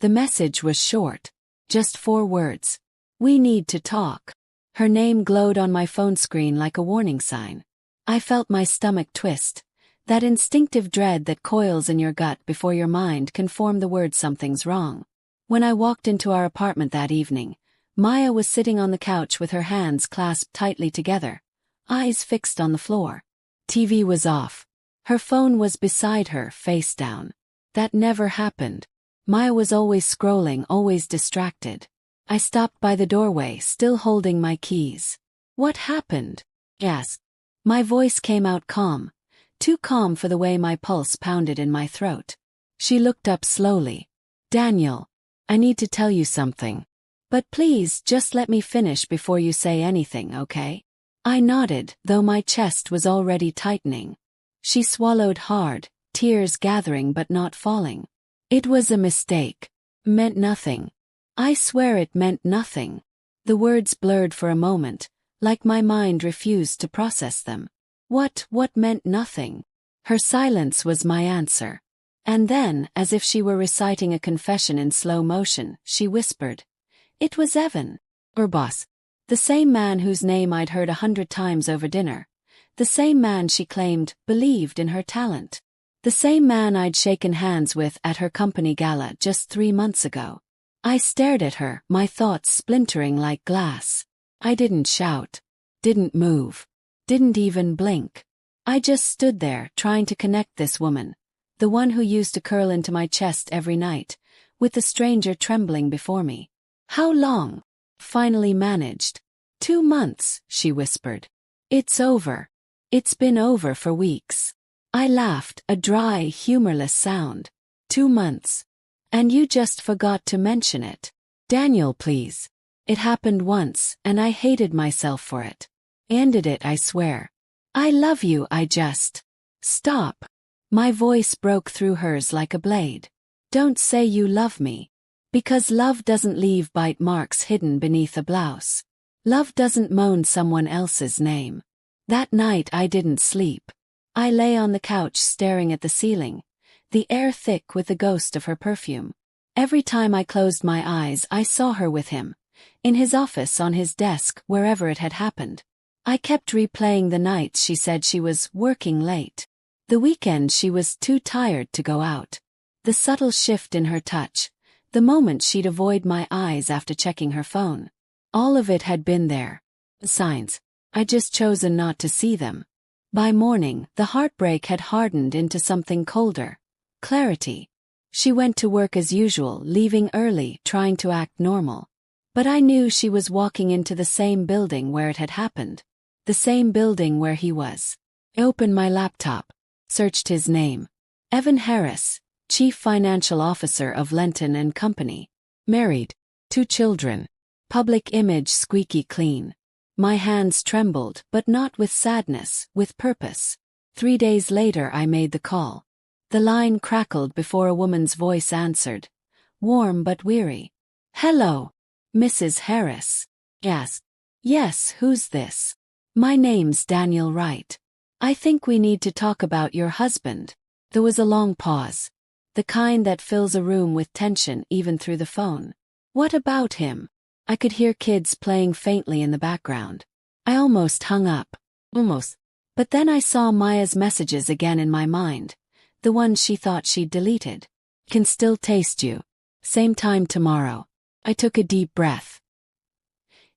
The message was short. Just 4 words. We need to talk. Her name glowed on my phone screen like a warning sign. I felt my stomach twist. That instinctive dread that coils in your gut before your mind can form the word something's wrong. When I walked into our apartment that evening, Maya was sitting on the couch with her hands clasped tightly together, eyes fixed on the floor. TV was off. Her phone was beside her, face down. That never happened. Maya was always scrolling, always distracted. I stopped by the doorway, still holding my keys. What happened? I asked. My voice came out calm. Too calm for the way my pulse pounded in my throat. She looked up slowly. Daniel, I need to tell you something. But please, just let me finish before you say anything, okay? I nodded, though my chest was already tightening. She swallowed hard, tears gathering but not falling. It was a mistake. Meant nothing. I swear it meant nothing. The words blurred for a moment, like my mind refused to process them. What meant nothing? Her silence was my answer. And then, as if she were reciting a confession in slow motion, she whispered, "It was Evan. Or boss. The same man whose name I'd heard 100 times over dinner. The same man she claimed believed in her talent. The same man I'd shaken hands with at her company gala just 3 months ago." I stared at her, my thoughts splintering like glass. I didn't shout. Didn't move. Didn't even blink. I just stood there, trying to connect this woman, the one who used to curl into my chest every night, with the stranger trembling before me. "How long?" Finally managed. 2 months, she whispered. "It's over. It's been over for weeks." I laughed, a dry, humorless sound. 2 months. And you just forgot to mention it. Daniel, please. It happened once, and I hated myself for it. Ended it, I swear. I love you, I just. Stop. My voice broke through hers like a blade. Don't say you love me. Because love doesn't leave bite marks hidden beneath a blouse. Love doesn't moan someone else's name. That night I didn't sleep. I lay on the couch staring at the ceiling, the air thick with the ghost of her perfume. Every time I closed my eyes I saw her with him, in his office, on his desk, wherever it had happened. I kept replaying the nights she said she was working late. The weekend she was too tired to go out. The subtle shift in her touch, the moment she'd avoid my eyes after checking her phone. All of it had been there. Signs. I'd just chosen not to see them. By morning, the heartbreak had hardened into something colder. Clarity. She went to work as usual, leaving early, trying to act normal. But I knew she was walking into the same building where it had happened. The same building where he was. I opened my laptop. Searched his name. Evan Harris, Chief Financial Officer of Lenton and Company. Married. 2 children. Public image squeaky clean. My hands trembled, but not with sadness, with purpose. 3 days later I made the call. The line crackled before a woman's voice answered. Warm but weary. "Hello, Mrs. Harris?" asked. "Yes, who's this?" "My name's Daniel Wright. I think we need to talk about your husband." There was a long pause. The kind that fills a room with tension even through the phone. "What about him?" I could hear kids playing faintly in the background. I almost hung up. Almost. But then I saw Maya's messages again in my mind. The ones she thought she'd deleted. "Can still taste you. Same time tomorrow." I took a deep breath.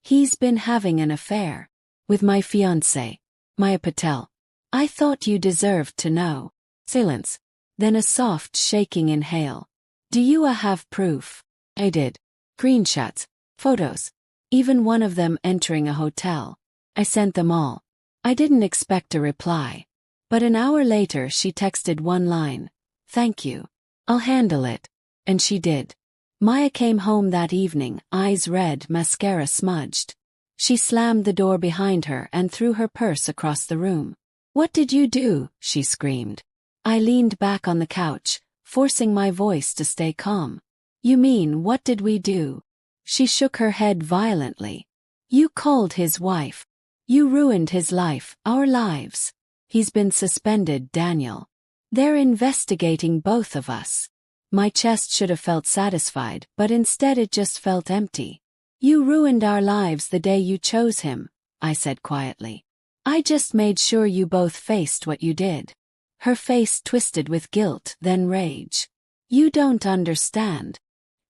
"He's been having an affair. With my fiancée, Maya Patel. I thought you deserved to know." Silence. Then a soft, shaking inhale. "Do you have proof?" I did. Screenshots. Photos. Even one of them entering a hotel. I sent them all. I didn't expect a reply. But an hour later she texted one line. "Thank you. I'll handle it." And she did. Maya came home that evening, eyes red, mascara smudged. She slammed the door behind her and threw her purse across the room. "What did you do?" she screamed. I leaned back on the couch, forcing my voice to stay calm. "You mean, what did we do?" She shook her head violently. "You called his wife. You ruined his life, our lives. He's been suspended, Daniel. They're investigating both of us." My chest should have felt satisfied, but instead it just felt empty. You ruined our lives the day you chose him, I said quietly. I just made sure you both faced what you did. Her face twisted with guilt, then rage. You don't understand.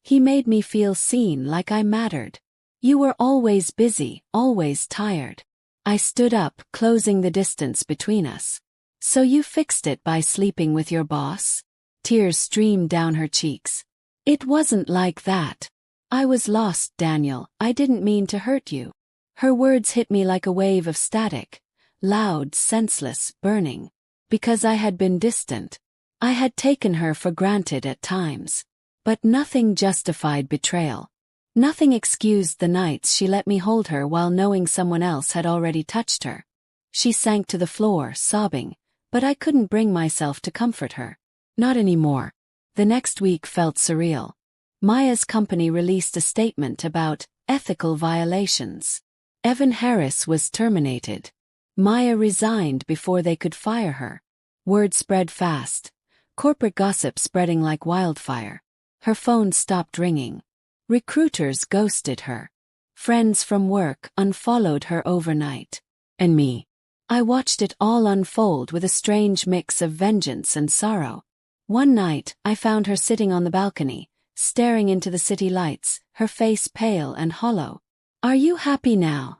He made me feel seen, like I mattered. You were always busy, always tired. I stood up, closing the distance between us. So you fixed it by sleeping with your boss? Tears streamed down her cheeks. It wasn't like that. I was lost, Daniel. I didn't mean to hurt you. Her words hit me like a wave of static, loud, senseless, burning. Because I had been distant. I had taken her for granted at times. But nothing justified betrayal. Nothing excused the nights she let me hold her while knowing someone else had already touched her. She sank to the floor, sobbing, but I couldn't bring myself to comfort her. Not anymore. The next week felt surreal. Maya's company released a statement about ethical violations. Evan Harris was terminated. Maya resigned before they could fire her. Word spread fast. Corporate gossip spreading like wildfire. Her phone stopped ringing. Recruiters ghosted her. Friends from work unfollowed her overnight. And me. I watched it all unfold with a strange mix of vengeance and sorrow. One night, I found her sitting on the balcony, staring into the city lights, her face pale and hollow. "Are you happy now?"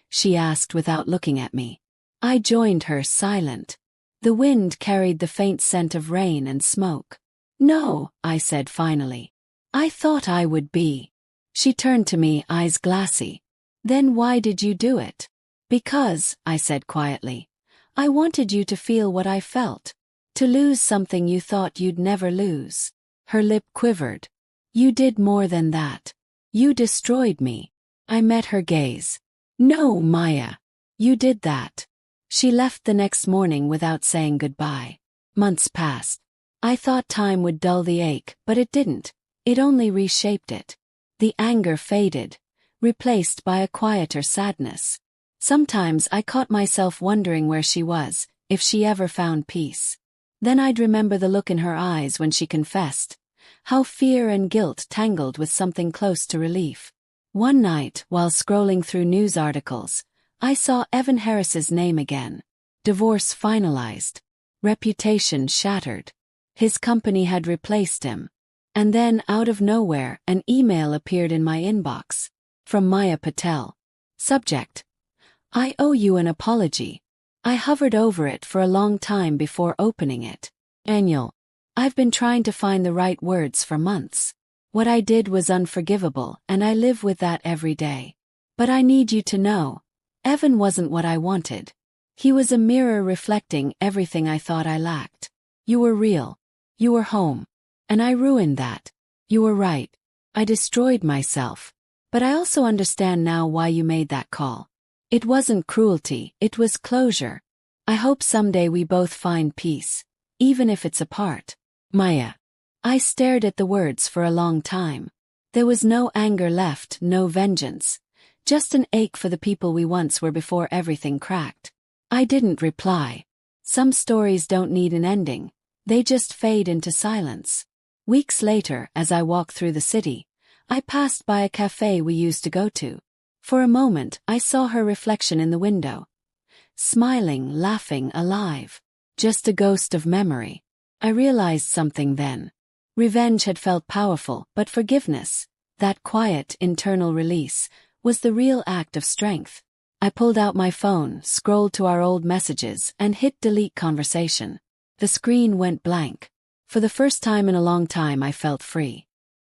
she asked without looking at me. I joined her, silent. The wind carried the faint scent of rain and smoke. "No," I said finally. "I thought I would be." She turned to me, eyes glassy. "Then why did you do it?" "Because," I said quietly, "I wanted you to feel what I felt. To lose something you thought you'd never lose." Her lip quivered. "You did more than that. You destroyed me." I met her gaze. "No, Maya. You did that." She left the next morning without saying goodbye. Months passed. I thought time would dull the ache, but it didn't. It only reshaped it. The anger faded, replaced by a quieter sadness. Sometimes I caught myself wondering where she was, if she ever found peace. Then I'd remember the look in her eyes when she confessed, how fear and guilt tangled with something close to relief. One night, while scrolling through news articles, I saw Evan Harris's name again. Divorce finalized. Reputation shattered. His company had replaced him. And then, out of nowhere, an email appeared in my inbox. From Maya Patel. Subject: "I owe you an apology." I hovered over it for a long time before opening it. "Daniel, I've been trying to find the right words for months. What I did was unforgivable, and I live with that every day. But I need you to know, Evan wasn't what I wanted. He was a mirror reflecting everything I thought I lacked. You were real. You were home. And I ruined that. You were right. I destroyed myself. But I also understand now why you made that call. It wasn't cruelty, it was closure. I hope someday we both find peace, even if it's apart." Maya. I stared at the words for a long time. There was no anger left, no vengeance. Just an ache for the people we once were before everything cracked. I didn't reply. Some stories don't need an ending. They just fade into silence. Weeks later, as I walked through the city, I passed by a cafe we used to go to. For a moment, I saw her reflection in the window. Smiling, laughing, alive. Just a ghost of memory. I realized something then. Revenge had felt powerful, but forgiveness, that quiet, internal release, was the real act of strength. I pulled out my phone, scrolled to our old messages, and hit delete conversation. The screen went blank. For the first time in a long time I felt free.